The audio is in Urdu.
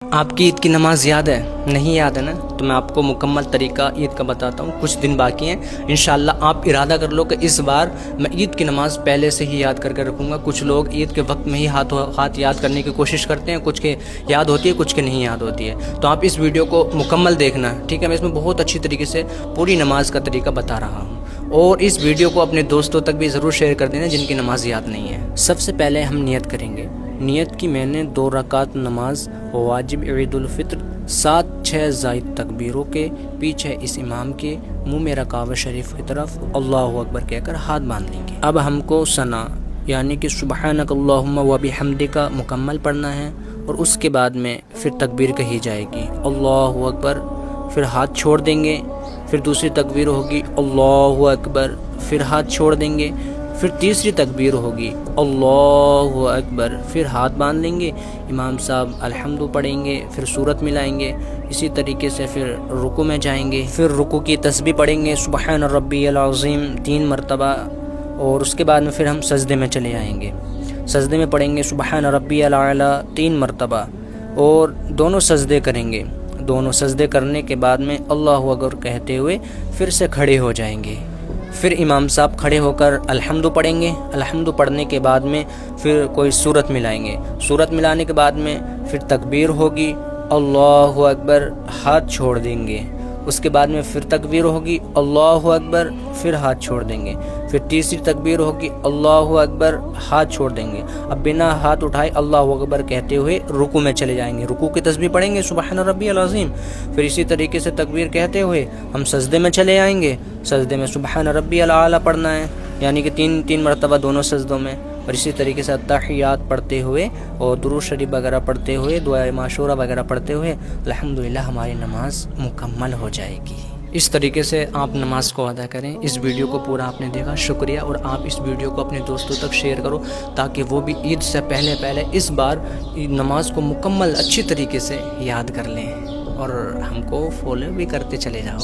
آپ کی عید کی نماز یاد ہے؟ نہیں یاد ہے نا؟ تو میں آپ کو مکمل طریقہ عید کا بتاتا ہوں. کچھ دن باقی ہیں. انشاءاللہ آپ ارادہ کر لو کہ اس بار میں عید کی نماز پہلے سے ہی یاد کر کے رکھوں گا. کچھ لوگ عید کے وقت میں ہی ہاتھ یاد کرنے کی کوشش کرتے ہیں، کچھ کے یاد ہوتی ہے، کچھ کے نہیں یاد ہوتی ہے. تو آپ اس ویڈیو کو مکمل دیکھنا، ٹھیک ہے؟ میں اس میں بہت اچھی طریقے سے پوری نماز کا طریقہ بتا رہا ہوں، اور اس ویڈیو کو اپنے دوستوں تک بھی ضرور شیئر کر دینا جن کی نماز یاد نہیں ہے. سب سے پہلے ہم نیت کریں گے. نیت کی میں نے 2 رکعت نماز واجب عید الفطر 7-6 زائد تکبیروں کے پیچھے اس امام کے منہ میں رکعت شریف کی طرف اللہ اکبر کہہ کر ہاتھ باندھ لیں گے. اب ہم کو ثنا یعنی کہ سبحانک اللہم و بحمدک مکمل پڑھنا ہے، اور اس کے بعد میں پھر تکبیر کہی جائے گی اللہ اکبر، پھر ہاتھ چھوڑ دیں گے. پھر دوسری تکبیر ہوگی اللہ اکبر، پھر ہاتھ چھوڑ دیں گے. پھر تیسری تکبیر ہوگی اللہ اکبر، پھر ہاتھ باندھ لیں گے. امام صاحب الحمد پڑھیں گے، پھر سورت ملائیں گے. اسی طریقے سے پھر رکوع میں جائیں گے. پھر رکوع کی تسبیح پڑھیں گے سبحان ربی العظیم 3 مرتبہ، اور اس کے بعد میں پھر ہم سجدے میں چلے آئیں گے. سجدے میں پڑھیں گے سبحان ربی الاعلی 3 مرتبہ، اور دونوں سجدے کریں گے. دونوں سجدے کرنے کے بعد میں اللہ اکبر کہتے ہوئے پھر سے کھڑے ہو جائیں گے. پھر امام صاحب کھڑے ہو کر الحمد پڑھیں گے. الحمد پڑھنے کے بعد میں پھر کوئی سورت ملائیں گے. سورت ملانے کے بعد میں پھر تکبیر ہوگی اللہ اکبر، ہاتھ چھوڑ دیں گے. اس کے بعد میں پھر تکبیر ہوگی اللہ اکبر، پھر ہاتھ چھوڑ دیں گے. پھر تیسری تکبیر ہوگی اللہ اکبر، ہاتھ چھوڑ دیں گے. اب بنا ہاتھ اٹھائے اللہ اکبر کہتے ہوئے رکوع میں چلے جائیں گے. رکوع کی تسبیح پڑھیں گے سبحان ربی العظیم. پھر اسی طریقے سے تکبیر کہتے ہوئے ہم سجدے میں چلے آئیں گے. سجدے میں سبحان ربی الاعلی پڑھنا ہے، یعنی کہ 3 مرتبہ دونوں سجدوں میں. اور اسی طریقے سے تحیات پڑھتے ہوئے اور درود شریف وغیرہ پڑھتے ہوئے، دعائے معشورہ وغیرہ پڑھتے ہوئے الحمدللہ ہماری نماز مکمل ہو جائے گی. اس طریقے سے آپ نماز کو ادا کریں. اس ویڈیو کو پورا آپ نے دیکھا، شکریہ. اور آپ اس ویڈیو کو اپنے دوستوں تک شیئر کرو تاکہ وہ بھی عید سے پہلے اس بار نماز کو مکمل اچھی طریقے سے یاد کر لیں، اور ہم کو فالو بھی کرتے چلے جاؤ.